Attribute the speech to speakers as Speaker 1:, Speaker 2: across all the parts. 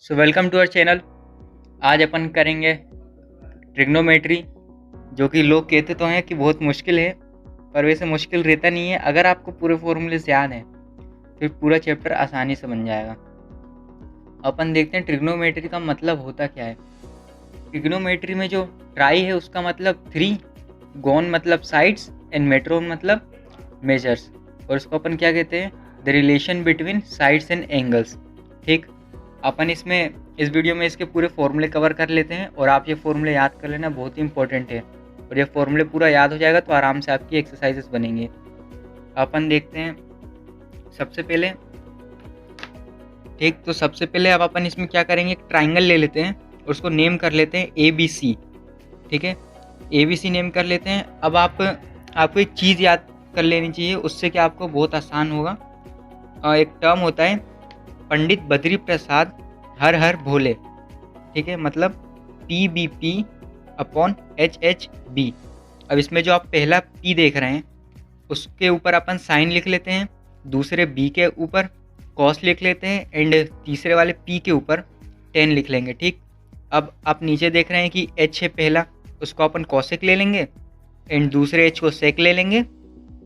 Speaker 1: Welcome to our channel. आज अपन करेंगे trigonometry, जो कि लोग कहते तो हैं कि बहुत मुश्किल है, पर वैसे मुश्किल रहता नहीं है। अगर आपको पूरे फॉर्मूले याद हैं फिर पूरा चैप्टर आसानी से बन जाएगा। अपन देखते हैं ट्रिग्नोमेट्री का मतलब होता क्या है। ट्रिग्नोमेट्री में जो ट्राई है उसका मतलब 3, गोन मतलब साइड्स एंड मेट्रोन मतलब मेजर्स, और उसको अपन क्या कहते हैं, the relation between sides and angles. ठीक, अपन इस वीडियो में इसके पूरे फॉर्मूले कवर कर लेते हैं, और आप ये फॉर्मूले याद कर लेना, बहुत ही इंपॉर्टेंट है। और ये फॉर्मूले पूरा याद हो जाएगा तो आराम से आपकी एक्सरसाइजेस बनेंगे। अपन देखते हैं सबसे पहले। ठीक, तो सबसे पहले अब अपन इसमें क्या करेंगे, एक ट्राइंगल ले लेते हैं और उसको नेम कर लेते हैं ABC। ठीक है, ABC नेम कर लेते हैं। अब आपको एक चीज़ याद कर लेनी चाहिए, उससे कि आपको बहुत आसान होगा। एक टर्म होता है पंडित बद्री प्रसाद हर हर भोले। ठीक है, मतलब PBP/HHB। अब इसमें जो आप पहला P देख रहे हैं उसके ऊपर अपन साइन लिख लेते हैं, दूसरे B के ऊपर कॉस लिख लेते हैं, एंड तीसरे वाले P के ऊपर 10 लिख लेंगे। ठीक, अब आप नीचे देख रहे हैं कि H है पहला, उसको अपन कॉसेक ले लेंगे, एंड दूसरे H को सेक ले लेंगे,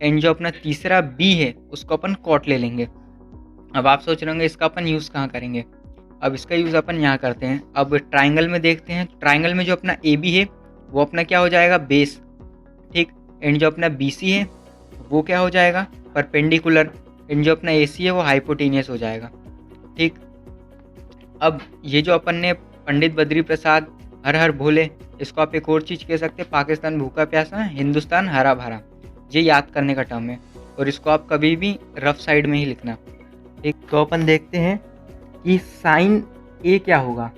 Speaker 1: एंड जो अपना तीसरा B है उसको अपन कॉट ले लेंगे। अब आप सोच रहे होंगे इसका अपन यूज़ कहाँ करेंगे। अब इसका यूज़ अपन यहाँ करते हैं। अब ट्राइंगल में देखते हैं, ट्राइंगल में जो अपना AB है वो अपना क्या हो जाएगा, बेस। ठीक, एंड जो अपना BC है वो क्या हो जाएगा, परपेंडिकुलर, एंड जो अपना AC है वो हाइपोटेनियस हो जाएगा। ठीक, अब ये जो अपन ने पंडित बद्री प्रसाद हर हर भोले, इसको आप एक और चीज़ कह सकते हैं, पाकिस्तान भूखा प्यासा हिंदुस्तान हरा भरा। ये याद करने का टर्म है, और इसको आप कभी भी रफ साइड में ही लिखना। ठीक, तो अपन देखते हैं कि साइन A क्या होगा।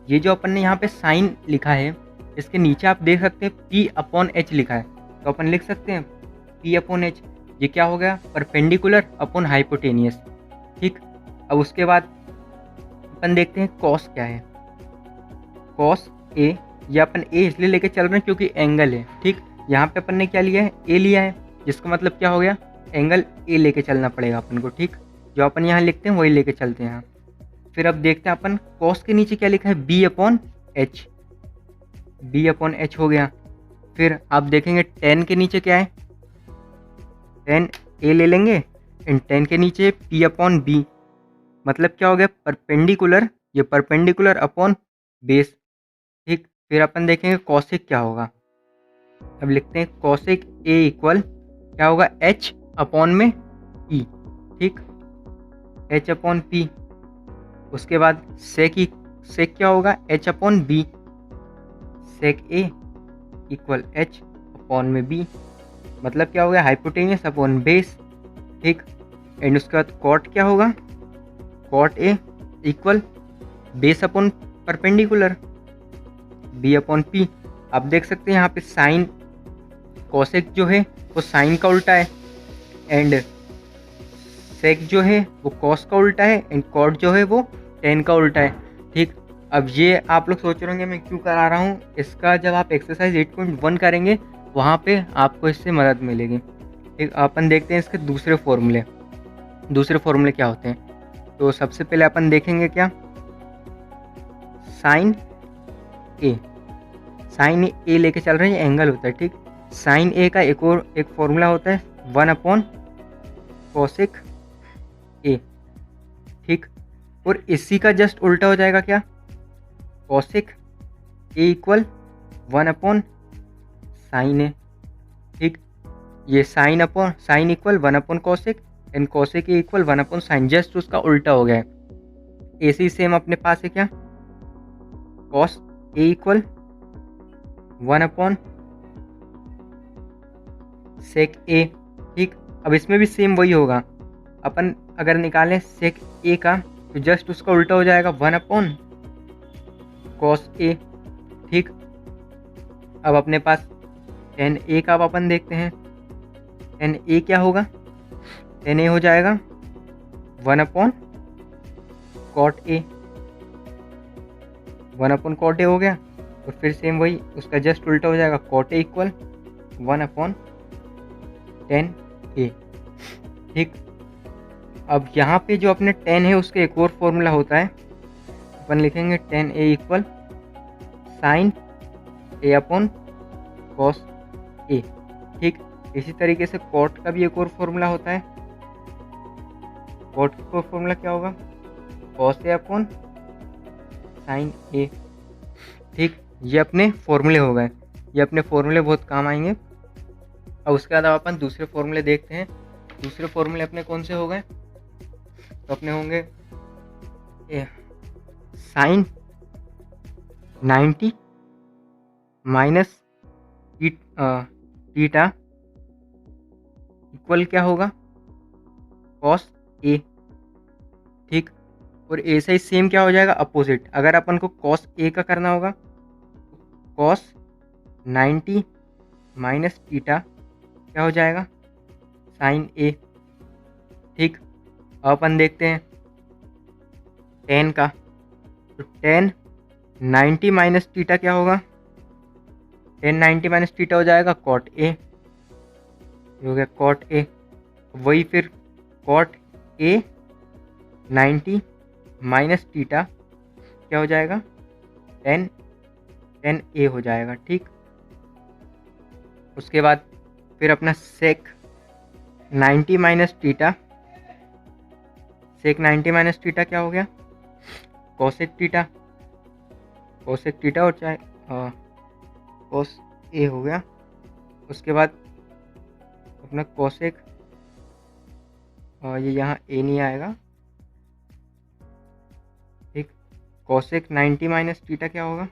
Speaker 1: ये जो अपन ने यहाँ पे साइन लिखा है, इसके नीचे आप देख सकते हैं P/H लिखा है, तो अपन लिख सकते हैं P/H। ये क्या हो गया, परपेंडिकुलर अपॉन हाइपोटेनियस। ठीक, अब उसके बाद अपन देखते हैं कॉस क्या है। कॉस A, ये अपन A इसलिए लेके चल रहे हैं क्योंकि एंगल है। ठीक, यहाँ पे अपन ने क्या लिया है, A लिया है, जिसका मतलब क्या हो गया, एंगल A लेके चलना पड़ेगा अपन को। ठीक, जो अपन यहाँ लिखते हैं वही लेके चलते हैं। फिर अब देखते हैं अपन कॉस के नीचे क्या लिखा है, B/H। B/H हो गया। फिर आप देखेंगे 10 के नीचे क्या है, 10 A ले लेंगे, एंड 10 के नीचे P/B, मतलब क्या हो गया, परपेंडिकुलर, ये परपेंडिकुलर अपॉन बेस। ठीक, फिर अपन देखेंगे कॉसेक क्या होगा। अब लिखते हैं कॉसेक A इक्वल क्या होगा, H/में P। ठीक, H/P। उसके बाद सेक क्या होगा, H/B। Sec A equal H/B, मतलब क्या हो गया, हाइपोटेनियस अपॉन बेस। ठीक, एंड उसके बाद कॉट क्या होगा, cot A equal base upon perpendicular, B/P। आप देख सकते हैं यहाँ पे साइन, कॉसेक जो है वो साइन का उल्टा है, एंड सेक जो है वो कॉस का उल्टा है, एंड कॉट जो है वो 10 का उल्टा है। ठीक, अब ये आप लोग सोच रहे होंगे मैं क्यों करा रहा हूँ, इसका जब आप एक्सरसाइज 8.1 करेंगे वहाँ पे आपको इससे मदद मिलेगी। ठीक, अपन देखते हैं इसके दूसरे फॉर्मूले क्या होते हैं। तो सबसे पहले अपन देखेंगे क्या, साइन ए लेके चल रहे हैं, एंगल होता है। ठीक, साइन A का एक फॉर्मूला होता है 1/cosec A। ठीक, और इसी का जस्ट उल्टा हो जाएगा क्या, cosec A इक्वल 1/sin A। ठीक, ये sine equal 1/cosec, and cosec A इक्वल 1/sin, जस्ट उसका उल्टा हो गया है। AC सेम अपने पास है क्या, cos A equal 1/sec A। ठीक, अब इसमें भी सेम वही होगा, अपन अगर निकालें sec A का तो जस्ट उसका उल्टा हो जाएगा 1/cos A। ठीक, अब अपने पास tan A का अब अपन देखते हैं, tan A क्या होगा, tan A हो जाएगा 1/cot A, 1/cot A हो गया। और फिर सेम वही उसका जस्ट उल्टा हो जाएगा, cot A equal 1/tan A। ठीक, अब यहाँ पे जो अपने 10 है उसका एक और फॉर्मूला होता है अपन लिखेंगे ten A equal sign A upon cos A. ठीक, इसी तरीके से कॉट का भी एक और फॉर्मूला होता है। कॉट का फॉर्मूला क्या होगा? कॉस ए अपॉन साइन ए। ठीक, ये अपने फॉर्मूले हो गए, ये अपने फॉर्मूले बहुत काम आएंगे। अब उसके बाद अपन दूसरे फॉर्मूले देखते हैं। दूसरे फॉर्मूले अपने कौन से हो गए? तो अपने होंगे साइन 90 माइनस थीटा इक्वल क्या होगा? Cos A. ठीक, और ए से ही सेम क्या हो जाएगा? अपोजिट। अगर अपन को कॉस ए का करना होगा तो कॉस 90 माइनस थीटा क्या हो जाएगा? साइन ए। ठीक, अब अपन देखते हैं टेन का। तो टेन 90 माइनस थीटा क्या होगा? टेन 90 माइनस थीटा हो जाएगा कॉट ए। ये हो गया कॉट ए। वही फिर कॉट ए 90 माइनस थीटा क्या हो जाएगा? टेन ए हो जाएगा। ठीक, उसके बाद फिर अपना सेक 90 माइनस थीटा, सेक 90 माइनस थीटा क्या हो गया? Cosec theta. कोसेक थीटा और चाहे कोस ए हो गया। उसके बाद अपना कोसेक, ये यहाँ ए नहीं आएगा। ठीक, कोसेक 90 माइनस थीटा क्या होगा?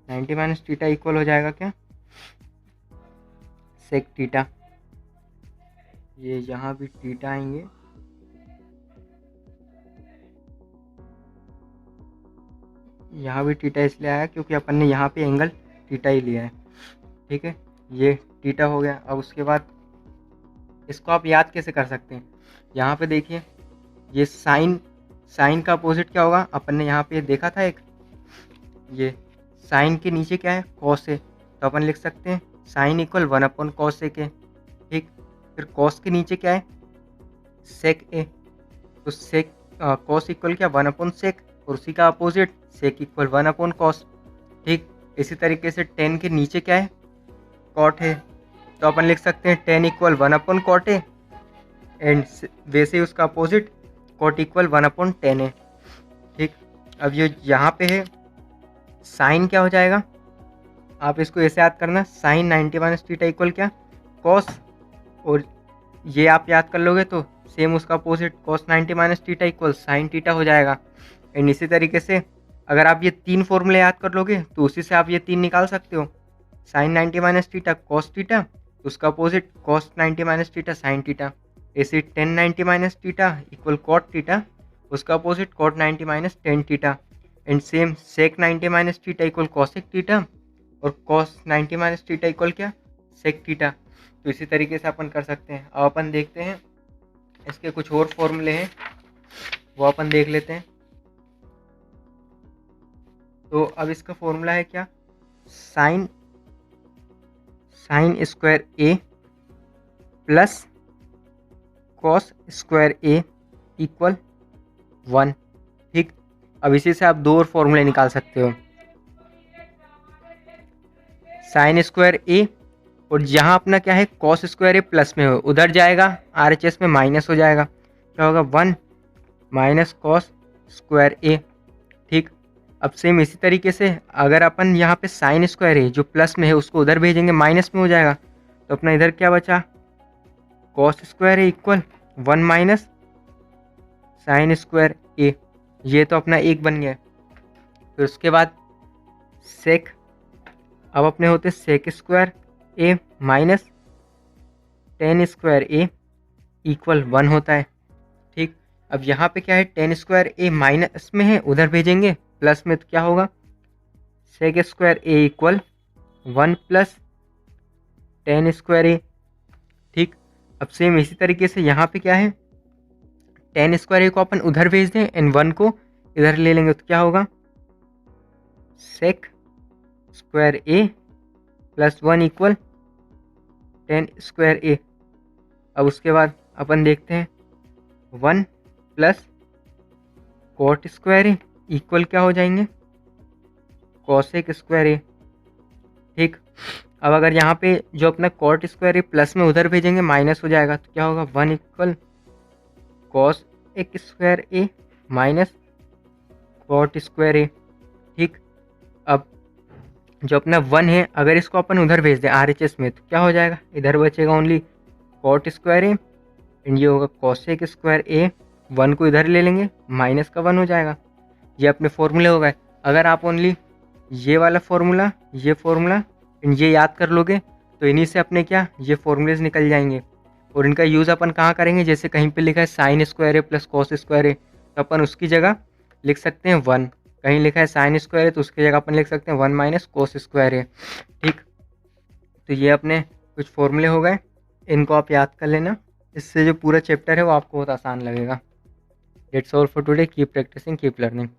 Speaker 1: 90 माइनस थीटा इक्वल हो जाएगा क्या? Sec theta. ये यहाँ भी थीटा आएंगे, यहाँ भी थीटा इसलिए आया क्योंकि अपन ने यहाँ पे एंगल थीटा ही लिया है। ठीक है, ये थीटा हो गया। अब उसके बाद इसको आप याद कैसे कर सकते हैं? यहाँ पे देखिए, ये साइन का अपोजिट क्या होगा? अपन ने यहाँ पे देखा था एक, ये साइन के नीचे क्या है? कॉस है। तो अपन लिख सकते हैं sign equal 1 upon cos A के। ठीक, फिर कॉस के नीचे क्या है? सेक ए। तो सेक कॉस इक्वल क्या? 1 अपॉन सेक, और उसी का अपोजिट सेक इक्वल 1 अपॉन कॉस। ठीक, इसी तरीके से टेन के नीचे क्या है? कॉट है। तो अपन लिख सकते हैं टेन इक्वल 1 अपॉन कॉट है, एंड वैसे ही उसका opposite cot equal 1 upon tan है। ठीक, अब ये यहाँ पे है साइन क्या हो जाएगा? आप इसको ऐसे याद करना, साइन 90 माइनस थीटा इक्वल क्या? कॉस, और ये आप याद कर लोगे तो सेम उसका opposite cos 90 minus theta equal sine theta हो जाएगा। एंड इसी तरीके से अगर आप ये तीन फॉर्मूले याद कर लोगे तो उसी से आप ये तीन निकाल सकते हो। Sine 90 minus theta cos theta, उसका opposite cos 90 minus theta sine theta. ऐसे tan 90 minus theta equal cot theta, उसका opposite cot 90 minus tan theta. And same sec 90 minus theta equal cosec theta, और कॉस 90 माइनस थीटा इक्वल क्या? Sec theta. तो इसी तरीके से अपन कर सकते हैं। अब अपन देखते हैं इसके कुछ और फॉर्मूले हैं, वो अपन देख लेते हैं। तो अब इसका फॉर्मूला है क्या? साइन स्क्वायर ए प्लस कॉस स्क्वायर ए इक्वल 1। ठीक, अब इसी से आप दो और फॉर्मूले निकाल सकते हो। साइन स्क्वायर ए, और जहाँ अपना क्या है? कॉस स्क्वायर ए प्लस में हो, उधर जाएगा RHS में माइनस हो जाएगा, क्या होगा? 1 माइनस कॉस स्क्वायर ए। ठीक, अब सेम इसी तरीके से अगर अपन यहाँ पे साइन स्क्वायर ए जो प्लस में है उसको उधर भेजेंगे माइनस में हो जाएगा। तो अपना इधर क्या बचा? कॉस स्क्वायर ए इक्वल 1 माइनस साइन स्क्वायर ए। ये तो अपना एक बन गया। फिर उसके बाद सेक, अब अपने होते सेक स्क्वायर ए माइनस टेन स्क्वायर ए इक्वल 1 होता है। ठीक, अब यहाँ पे क्या है? टेन स्क्वायर ए माइनस में है, उधर भेजेंगे प्लस में, तो क्या होगा? सेक स्क्वायर ए इक्वल 1 प्लस टेन स्क्वायर ए। ठीक, अब सेम इसी तरीके से यहाँ पे क्या है? टेन स्क्वायर ए को अपन उधर भेज दें एंड 1 को इधर ले लेंगे, तो क्या होगा? सेक स्क्वायर ए प्लस 1 इक्वल टेन स्क्वायर ए। अब उसके बाद अपन देखते हैं 1 प्लस कॉट स्क्वायर ए इक्वल क्या हो जाएंगे, कॉसेक स्क्वायर ए। ठीक, अब अगर यहाँ पे जो अपना कॉट स्क्वायर ए प्लस में उधर भेजेंगे माइनस हो जाएगा, तो क्या होगा 1 इक्वल कॉस एक स्क्वायर ए माइनस कॉट स्क्वायर ए। ठीक, अब जो अपना 1 है अगर इसको अपन उधर भेज दें RHS में तो क्या हो जाएगा, इधर बचेगा only cot square A and ये होगा कॉसेक स्क्वायर ए। 1 को इधर ले लेंगे माइनस का 1 हो जाएगा। ये अपने फॉर्मूले हो गए। अगर आप ओनली ये वाला फॉर्मूला ये फॉर्मूला ये याद कर लोगे तो इन्हीं से अपने क्या ये फॉर्मूलेज निकल जाएंगे। और इनका यूज़ अपन कहाँ करेंगे, जैसे कहीं पे लिखा है साइन स्क्वायर ए प्लस कॉस स्क्वायर ए तो अपन उसकी जगह लिख सकते हैं 1, कहीं लिखा है साइन स्क्वायर है तो उसकी जगह अपन लिख सकते हैं 1 माइनस कोस स्क्वायर है। ठीक, तो ये अपने कुछ फॉर्मूले हो गए, इनको आप याद कर लेना, इससे जो पूरा चैप्टर है वो आपको बहुत आसान लगेगा। That's all for today, keep practicing keep learning.